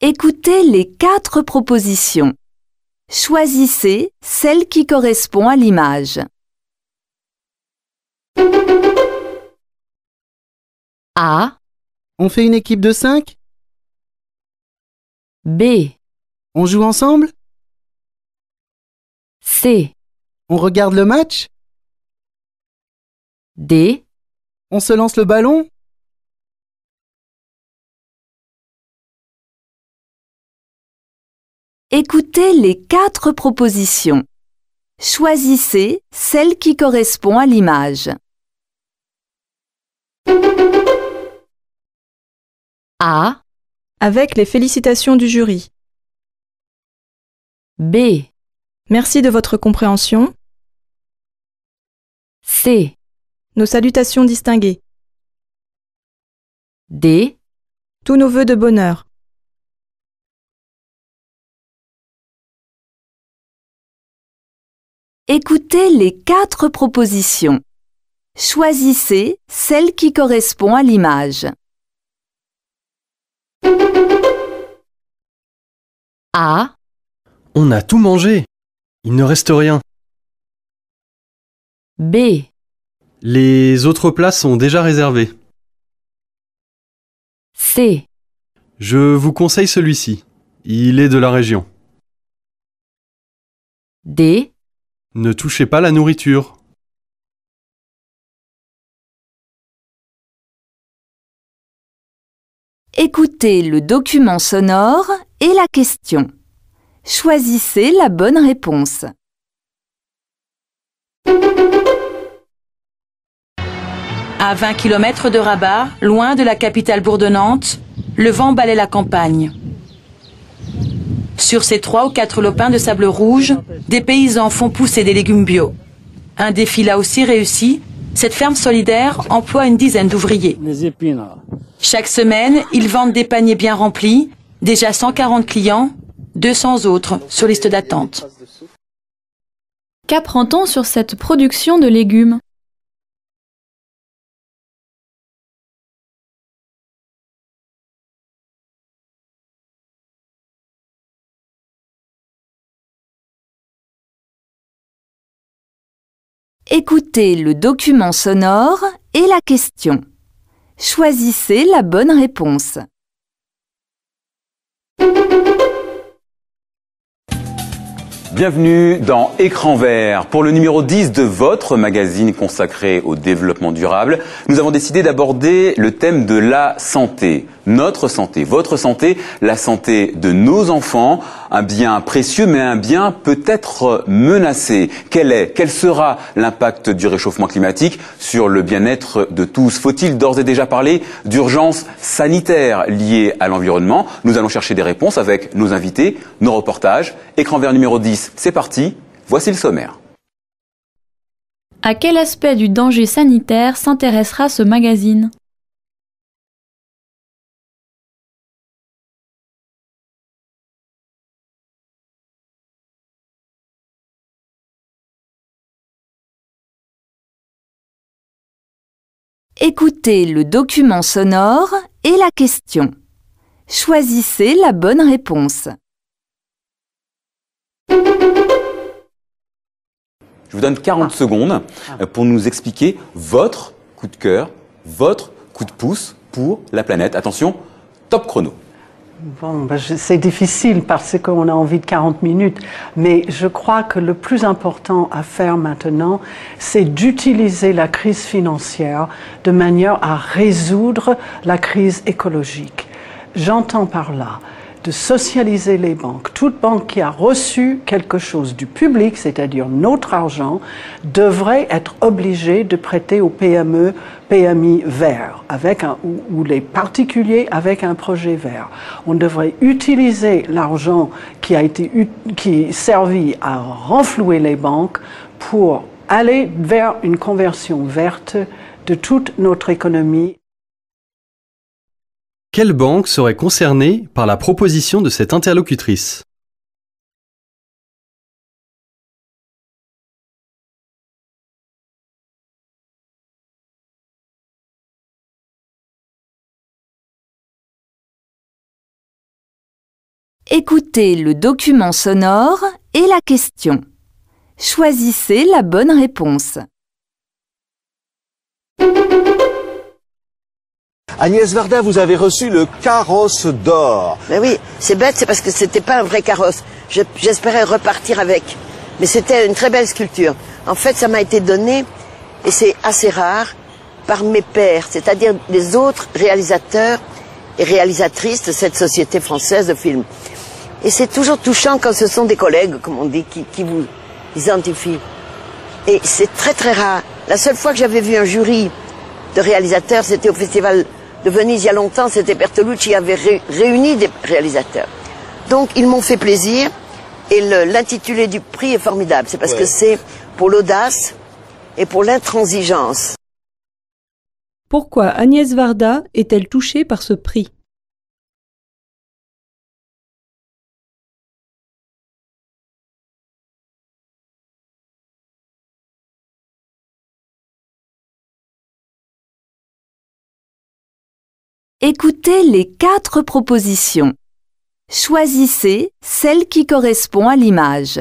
Écoutez les 4 propositions. Choisissez celle qui correspond à l'image. A, On fait une équipe de 5? B, On joue ensemble? C, On regarde le match? D, On se lance le ballon? Écoutez les 4 propositions. Choisissez celle qui correspond à l'image. A, Avec les félicitations du jury. B, Merci de votre compréhension. C, Nos salutations distinguées. D, Tous nos vœux de bonheur. écoutez les 4 propositions. Choisissez celle qui correspond à l'image. A, On a tout mangé. Il ne reste rien. B, Les autres plats sont déjà réservés. C, Je vous conseille celui-ci. Il est de la région. D, Ne touchez pas la nourriture. écoutez le document sonore et la question. Choisissez la bonne réponse. À 20 km de Rabat, loin de la capitale bourdonnante, le vent balaie la campagne. Sur ces 3 ou 4 lopins de sable rouge, des paysans font pousser des légumes bio. Un défi là aussi réussi, cette ferme solidaire emploie une dizaine d'ouvriers. Chaque semaine, ils vendent des paniers bien remplis, déjà 140 clients, 200 autres sur liste d'attente. Qu'apprend-on sur cette production de légumes? Écoutez le document sonore et la question. Choisissez la bonne réponse. Bienvenue dans Écran vert. Pour le numéro 10 de votre magazine consacré au développement durable, nous avons décidé d'aborder le thème de la santé. Notre santé, votre santé, la santé de nos enfants, un bien précieux mais un bien peut-être menacé. Quel sera l'impact du réchauffement climatique sur le bien-être de tous? Faut-il d'ores et déjà parler d'urgence sanitaire liée à l'environnement? Nous allons chercher des réponses avec nos invités, nos reportages. Écran vert numéro 10, c'est parti. Voici le sommaire. À quel aspect du danger sanitaire s'intéressera ce magazine? Écoutez le document sonore et la question. Choisissez la bonne réponse. Je vous donne 40 secondes pour nous expliquer votre coup de cœur, votre coup de pouce pour la planète. Attention, top chrono. Bon, c'est difficile parce qu'on a envie de 40 minutes, mais je crois que le plus important à faire maintenant, c'est d'utiliser la crise financière de manière à résoudre la crise écologique. J'entends par là de socialiser les banques. Toute banque qui a reçu quelque chose du public, c'est-à-dire notre argent, devrait être obligée de prêter aux PME, PMI verts, ou les particuliers avec un projet vert. On devrait utiliser l'argent qui servit à renflouer les banques pour aller vers une conversion verte de toute notre économie. Quelle banque serait concernée par la proposition de cette interlocutrice? Écoutez le document sonore et la question. Choisissez la bonne réponse. Agnès Varda, vous avez reçu le carrosse d'or. Mais oui, c'est bête, c'est parce que c'était pas un vrai carrosse. J'espérais repartir avec. Mais c'était une très belle sculpture. En fait, ça m'a été donné, et c'est assez rare, par mes pairs, c'est-à-dire les autres réalisateurs et réalisatrices de cette société française de films. Et c'est toujours touchant quand ce sont des collègues, comme on dit, qui vous identifient. Et c'est très très rare. La seule fois que j'avais vu un jury de réalisateurs, c'était au Festival de Venise il y a longtemps, c'était Bertolucci qui avait réuni des réalisateurs. Donc ils m'ont fait plaisir et l'intitulé du prix est formidable. C'est parce que c'est pour l'audace et pour l'intransigeance. Pourquoi Agnès Varda est-elle touchée par ce prix? Écoutez les 4 propositions. Choisissez celle qui correspond à l'image.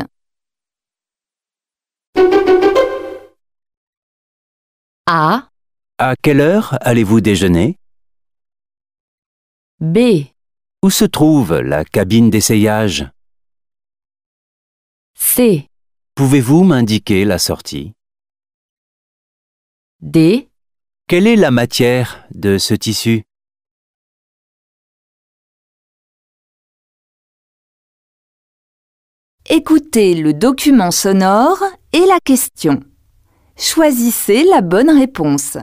A. À quelle heure allez-vous déjeuner? B. Où se trouve la cabine d'essayage? C. Pouvez-vous m'indiquer la sortie? D. Quelle est la matière de ce tissu? Écoutez le document sonore et la question. Choisissez la bonne réponse.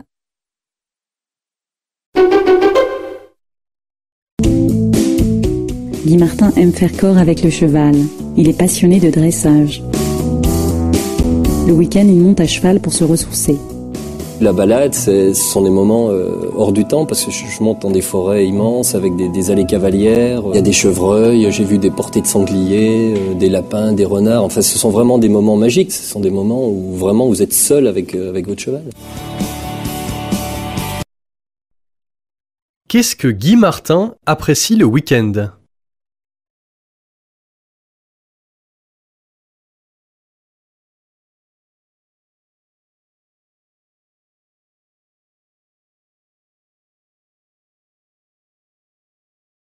Guy Martin aime faire corps avec le cheval. Il est passionné de dressage. Le week-end, il monte à cheval pour se ressourcer. La balade, ce sont des moments hors du temps parce que je monte dans des forêts immenses avec des allées cavalières. Il y a des chevreuils, j'ai vu des portées de sangliers, des lapins, des renards. Enfin, ce sont vraiment des moments magiques. Ce sont des moments où vraiment vous êtes seul avec votre cheval. Qu'est-ce que Guy Martin apprécie le week-end?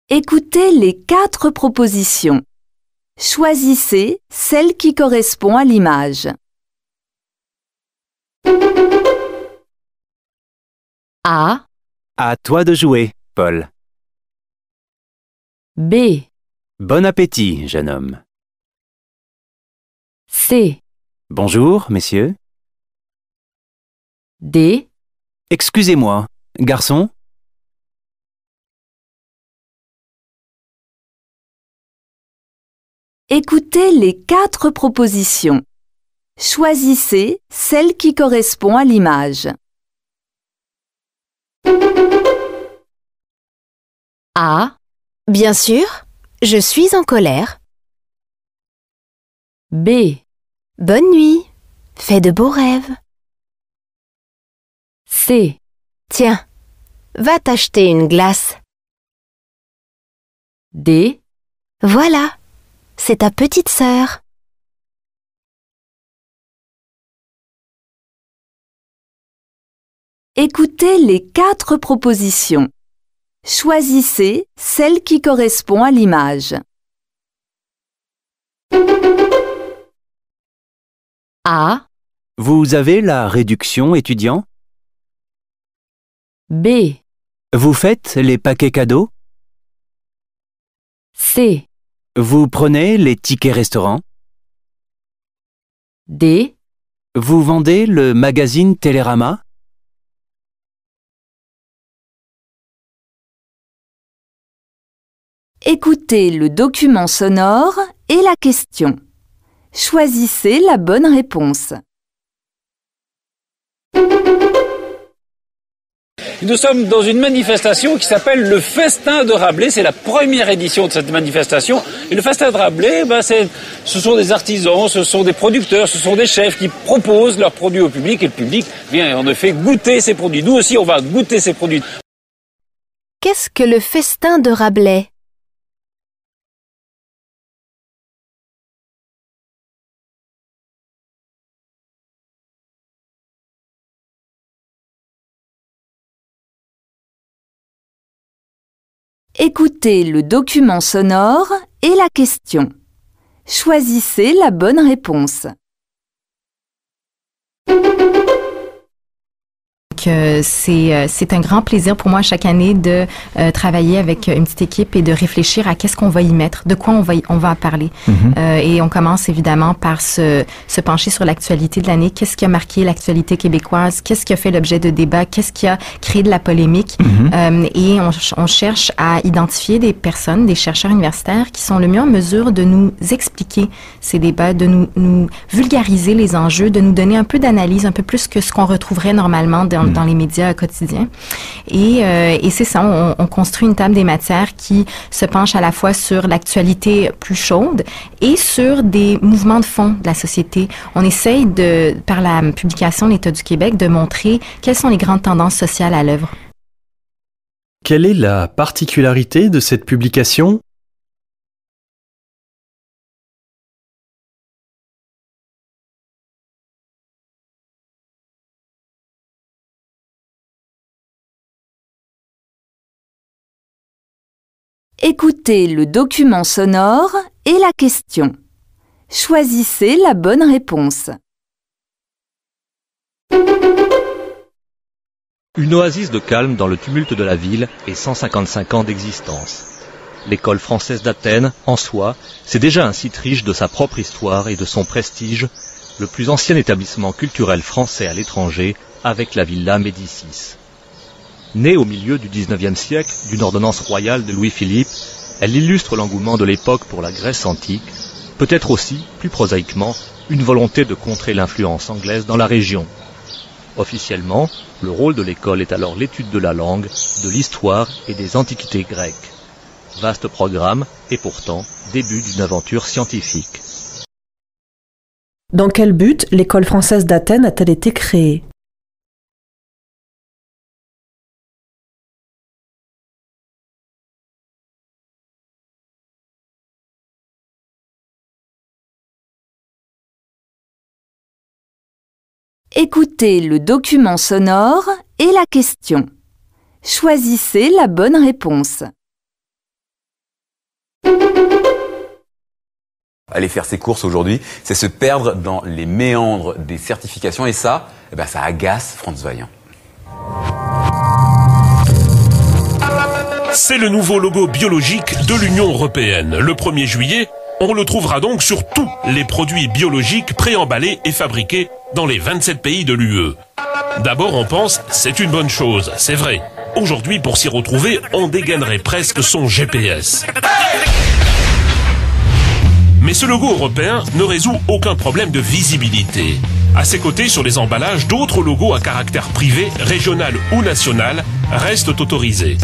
Écoutez les 4 propositions. Choisissez celle qui correspond à l'image. A. À toi de jouer, Paul. B. Bon appétit, jeune homme. C. Bonjour, messieurs. D. Excusez-moi, garçon. Écoutez les 4 propositions. Choisissez celle qui correspond à l'image. A. Bien sûr, je suis en colère. B. Bonne nuit, fais de beaux rêves. C. Tiens, va t'acheter une glace. D. Voilà, c'est ta petite sœur. Écoutez les 4 propositions. Choisissez celle qui correspond à l'image. A. Vous avez la réduction étudiant? B. Vous faites les paquets cadeaux? C. Vous prenez les tickets restaurants? D. Vous vendez le magazine Télérama? Écoutez le document sonore et la question. Choisissez la bonne réponse. Nous sommes dans une manifestation qui s'appelle le Festin de Rabelais. C'est la première édition de cette manifestation. Et le Festin de Rabelais, ce sont des artisans, ce sont des producteurs, ce sont des chefs qui proposent leurs produits au public. Et le public vient en effet goûter ces produits. Nous aussi, on va goûter ces produits. Qu'est-ce que le Festin de Rabelais? Écoutez le document sonore et la question. Choisissez la bonne réponse. C'est un grand plaisir pour moi chaque année de travailler avec une petite équipe et de réfléchir à qu'est-ce qu'on va y mettre, de quoi on va parler. Et on commence évidemment par se pencher sur l'actualité de l'année. Qu'est-ce qui a marqué l'actualité québécoise? Qu'est-ce qui a fait l'objet de débats? Qu'est-ce qui a créé de la polémique? Et on cherche à identifier des personnes, des chercheurs universitaires qui sont le mieux en mesure de nous expliquer ces débats, de nous vulgariser les enjeux, de nous donner un peu d'analyse, un peu plus que ce qu'on retrouverait normalement dans les médias quotidiens. Et c'est ça, on construit une table des matières qui se penche à la fois sur l'actualité plus chaude et sur des mouvements de fond de la société. On essaye par la publication L'État du Québec, de montrer quelles sont les grandes tendances sociales à l'œuvre. Quelle est la particularité de cette publication ? Écoutez le document sonore et la question. Choisissez la bonne réponse. Une oasis de calme dans le tumulte de la ville et 155 ans d'existence. L'école française d'Athènes, en soi, c'est déjà un site riche de sa propre histoire et de son prestige, le plus ancien établissement culturel français à l'étranger avec la Villa Médicis. Née au milieu du XIXe siècle d'une ordonnance royale de Louis-Philippe, elle illustre l'engouement de l'époque pour la Grèce antique, peut-être aussi, plus prosaïquement, une volonté de contrer l'influence anglaise dans la région. Officiellement, le rôle de l'école est alors l'étude de la langue, de l'histoire et des antiquités grecques. Vaste programme et pourtant début d'une aventure scientifique. Dans quel but l'école française d'Athènes a-t-elle été créée ? Écoutez le document sonore et la question. Choisissez la bonne réponse. Aller faire ses courses aujourd'hui, c'est se perdre dans les méandres des certifications et ça, ça agace Franz Vaillant. C'est le nouveau logo biologique de l'Union européenne. Le 1er juillet, on le trouvera donc sur tous les produits biologiques préemballés et fabriqués dans les 27 pays de l'UE. D'abord, on pense, c'est une bonne chose, c'est vrai. Aujourd'hui, pour s'y retrouver, on dégainerait presque son GPS. Mais ce logo européen ne résout aucun problème de visibilité. À ses côtés, sur les emballages, d'autres logos à caractère privé, régional ou national, restent autorisés.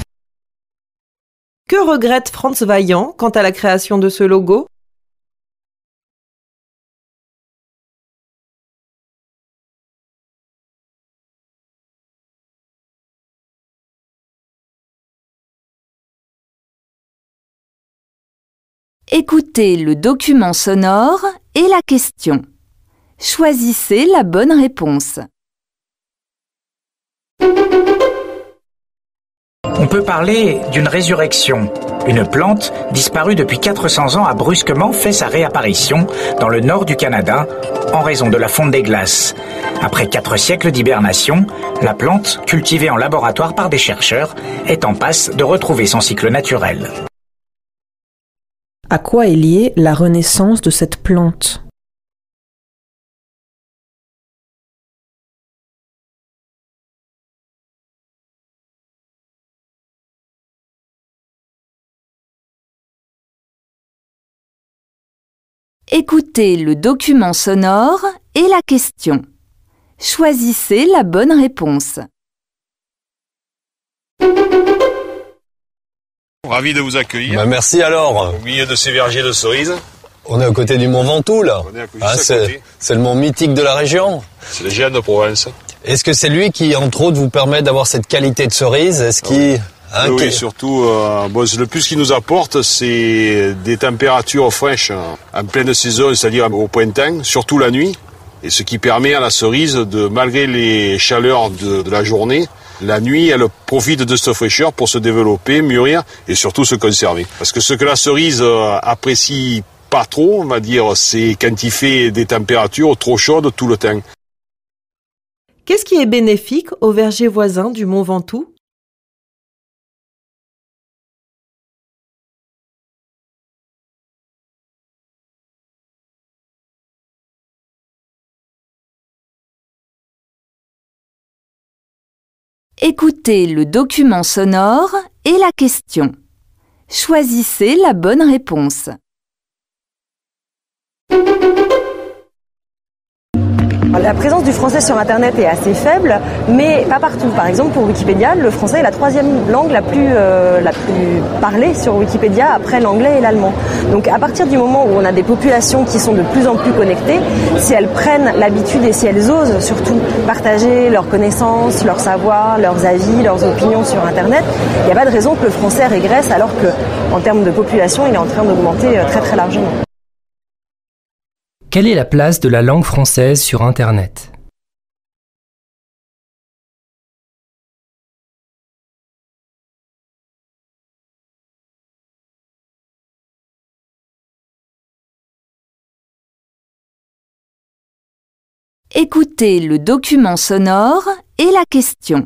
Que regrette Franz Vaillant quant à la création de ce logo ? Écoutez le document sonore et la question. Choisissez la bonne réponse. On peut parler d'une résurrection. Une plante, disparue depuis 400 ans, a brusquement fait sa réapparition dans le nord du Canada en raison de la fonte des glaces. Après 4 siècles d'hibernation, la plante, cultivée en laboratoire par des chercheurs, est en passe de retrouver son cycle naturel. À quoi est liée la renaissance de cette plante ? Écoutez le document sonore et la question. Choisissez la bonne réponse. Ravi de vous accueillir. Merci alors. Au milieu de ces vergers de cerises. On est à côté du Mont Ventoux là. On est à côté. C'est le mont mythique de la région. C'est le géant de Provence. Est-ce que c'est lui qui, entre autres, vous permet d'avoir cette qualité de cerise? Est-ce qu'il... Oui, surtout, le plus qu'il nous apporte, c'est des températures fraîches en pleine saison, c'est-à-dire au printemps, surtout la nuit. Et ce qui permet à la cerise, malgré les chaleurs de la journée, La nuit, elle profite de cette fraîcheur pour se développer, mûrir et surtout se conserver. Parce que ce que la cerise apprécie pas trop, on va dire, c'est quand il fait des températures trop chaudes tout le temps. Qu'est-ce qui est bénéfique au verger voisin du Mont Ventoux? Écoutez le document sonore et la question. Choisissez la bonne réponse. La présence du français sur Internet est assez faible, mais pas partout. Par exemple, pour Wikipédia, le français est la troisième langue la plus parlée sur Wikipédia après l'anglais et l'allemand. Donc à partir du moment où on a des populations qui sont de plus en plus connectées, si elles prennent l'habitude et si elles osent surtout partager leurs connaissances, leurs savoirs, leurs avis, leurs opinions sur Internet, il n'y a pas de raison que le français régresse alors qu'en termes de population, il est en train d'augmenter très très largement. Quelle est la place de la langue française sur Internet ? Écoutez le document sonore et la question.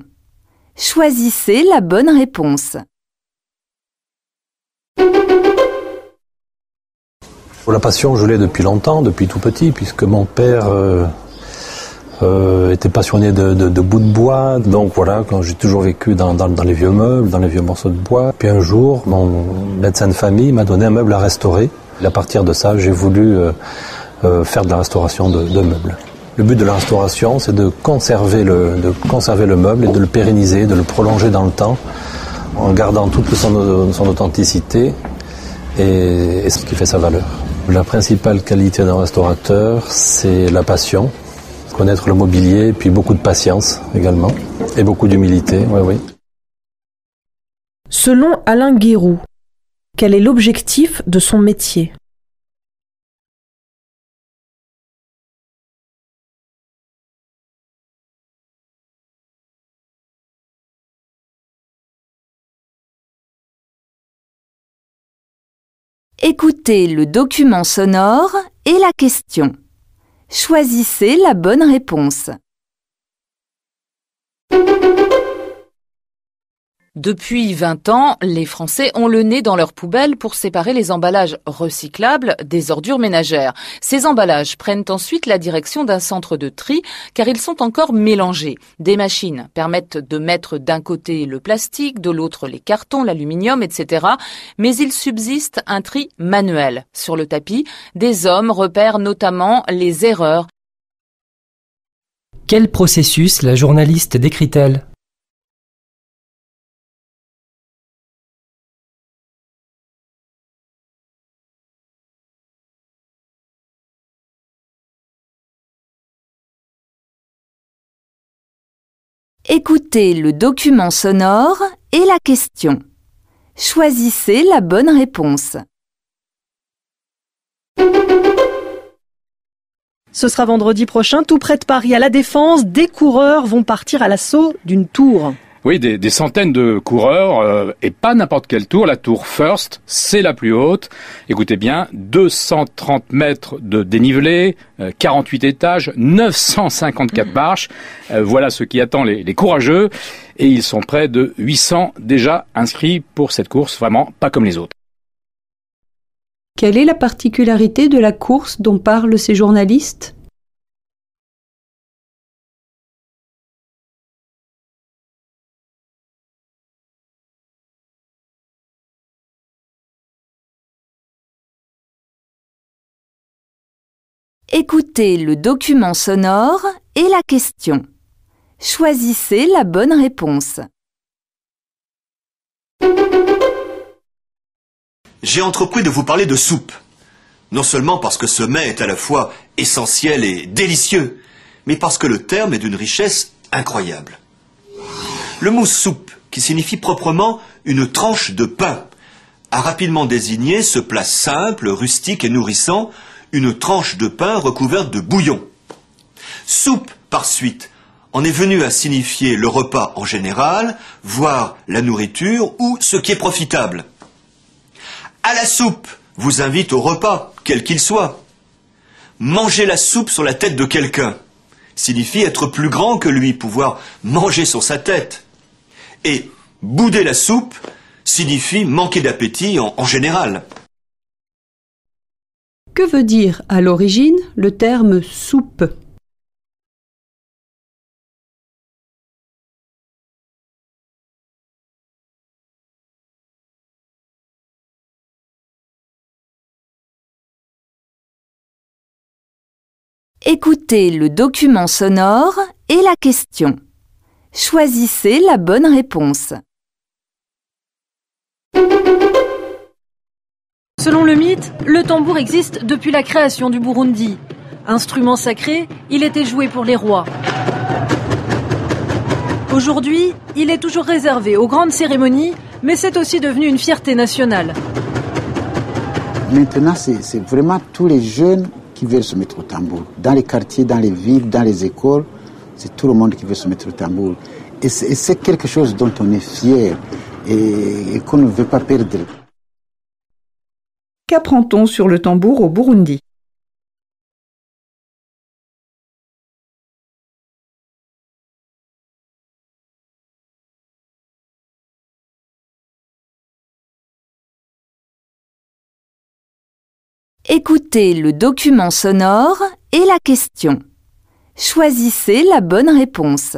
Choisissez la bonne réponse. La passion, je l'ai depuis longtemps, depuis tout petit, puisque mon père était passionné de bouts de bois. Donc voilà, quand j'ai toujours vécu dans les vieux meubles, dans les vieux morceaux de bois. Puis un jour, mon médecin de famille m'a donné un meuble à restaurer. Et à partir de ça, j'ai voulu faire de la restauration de meubles. Le but de la restauration, c'est de conserver le meuble et de le pérenniser, de le prolonger dans le temps, en gardant toute son authenticité et ce qui fait sa valeur. La principale qualité d'un restaurateur, c'est la passion, connaître le mobilier, puis beaucoup de patience également, et beaucoup d'humilité, oui. Selon Alain Guéroux, quel est l'objectif de son métier ? Écoutez le document sonore et la question. Choisissez la bonne réponse. Depuis 20 ans, les Français ont le nez dans leurs poubelles pour séparer les emballages recyclables des ordures ménagères. Ces emballages prennent ensuite la direction d'un centre de tri car ils sont encore mélangés. Des machines permettent de mettre d'un côté le plastique, de l'autre les cartons, l'aluminium, etc. Mais il subsiste un tri manuel. Sur le tapis, des hommes repèrent notamment les erreurs. Quel processus la journaliste décrit-elle ? Écoutez le document sonore et la question. Choisissez la bonne réponse. Ce sera vendredi prochain, tout près de Paris, à La Défense. Des coureurs vont partir à l'assaut d'une tour. Oui, des centaines de coureurs, et pas n'importe quelle tour. La tour First, c'est la plus haute. Écoutez bien, 230 mètres de dénivelé, 48 étages, 954 marches. Voilà ce qui attend les courageux. Et ils sont près de 800 déjà inscrits pour cette course, vraiment pas comme les autres. Quelle est la particularité de la course dont parlent ces journalistes ? Écoutez le document sonore et la question. Choisissez la bonne réponse. J'ai entrepris de vous parler de soupe. Non seulement parce que ce mets est à la fois essentiel et délicieux, mais parce que le terme est d'une richesse incroyable. Le mot soupe, qui signifie proprement une tranche de pain, a rapidement désigné ce plat simple, rustique et nourrissant, une tranche de pain recouverte de bouillon. Soupe, par suite, en est venu à signifier le repas en général, voire la nourriture ou ce qui est profitable. À la soupe vous invite au repas, quel qu'il soit. Manger la soupe sur la tête de quelqu'un signifie être plus grand que lui, pouvoir manger sur sa tête. Et bouder la soupe signifie manquer d'appétit en général. Que veut dire à l'origine le terme soupe ? Écoutez le document sonore et la question. Choisissez la bonne réponse. Selon le mythe, le tambour existe depuis la création du Burundi. Instrument sacré, il était joué pour les rois. Aujourd'hui, il est toujours réservé aux grandes cérémonies, mais c'est aussi devenu une fierté nationale. Maintenant, c'est vraiment tous les jeunes qui veulent se mettre au tambour. Dans les quartiers, dans les villes, dans les écoles, c'est tout le monde qui veut se mettre au tambour. Et c'est quelque chose dont on est fier et qu'on ne veut pas perdre. Qu'apprend-on sur le tambour au Burundi ? Écoutez le document sonore et la question. Choisissez la bonne réponse.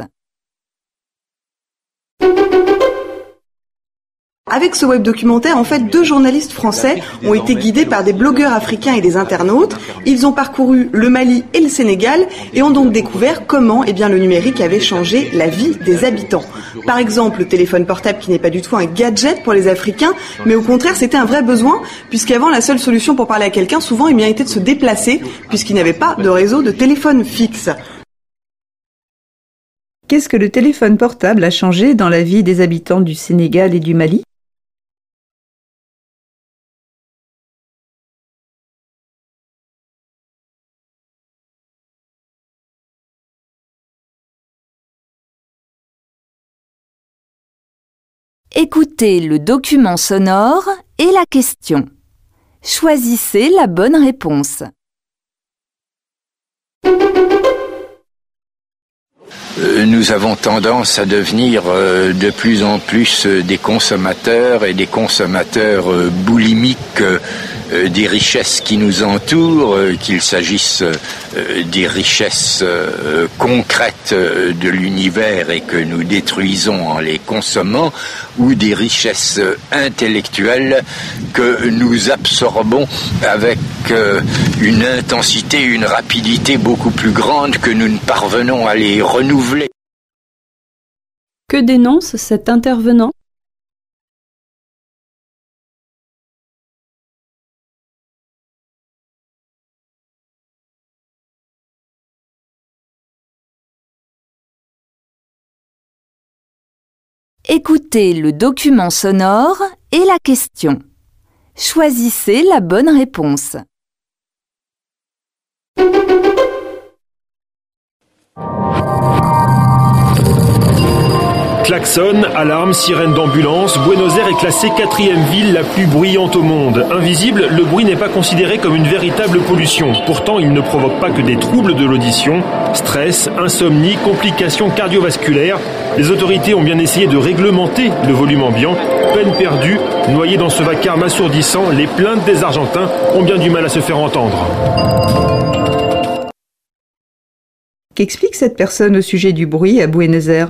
Avec ce web documentaire, en fait, 2 journalistes français ont été guidés par des blogueurs africains et des internautes. Ils ont parcouru le Mali et le Sénégal et ont donc découvert comment le numérique avait changé la vie des habitants. Par exemple, le téléphone portable qui n'est pas du tout un gadget pour les Africains, mais au contraire, c'était un vrai besoin, puisqu'avant, la seule solution pour parler à quelqu'un, souvent, était de se déplacer, puisqu'il n'y avait pas de réseau de téléphone fixe. Qu'est-ce que le téléphone portable a changé dans la vie des habitants du Sénégal et du Mali ? Écoutez le document sonore et la question. Choisissez la bonne réponse. Nous avons tendance à devenir de plus en plus des consommateurs et des consommateurs boulimiques des richesses qui nous entourent, qu'il s'agisse des richesses concrètes de l'univers et que nous détruisons en les consommant, ou des richesses intellectuelles que nous absorbons avec une intensité, une rapidité beaucoup plus grande que nous ne parvenons à les renouveler. Que dénonce cet intervenant ? Écoutez le document sonore et la question. Choisissez la bonne réponse. Klaxon, alarme, sirène d'ambulance, Buenos Aires est classée 4e ville la plus bruyante au monde. Invisible, le bruit n'est pas considéré comme une véritable pollution. Pourtant, il ne provoque pas que des troubles de l'audition. Stress, insomnie, complications cardiovasculaires. Les autorités ont bien essayé de réglementer le volume ambiant. Peine perdue, noyés dans ce vacarme assourdissant, les plaintes des Argentins ont bien du mal à se faire entendre. Qu'explique cette personne au sujet du bruit à Buenos Aires ?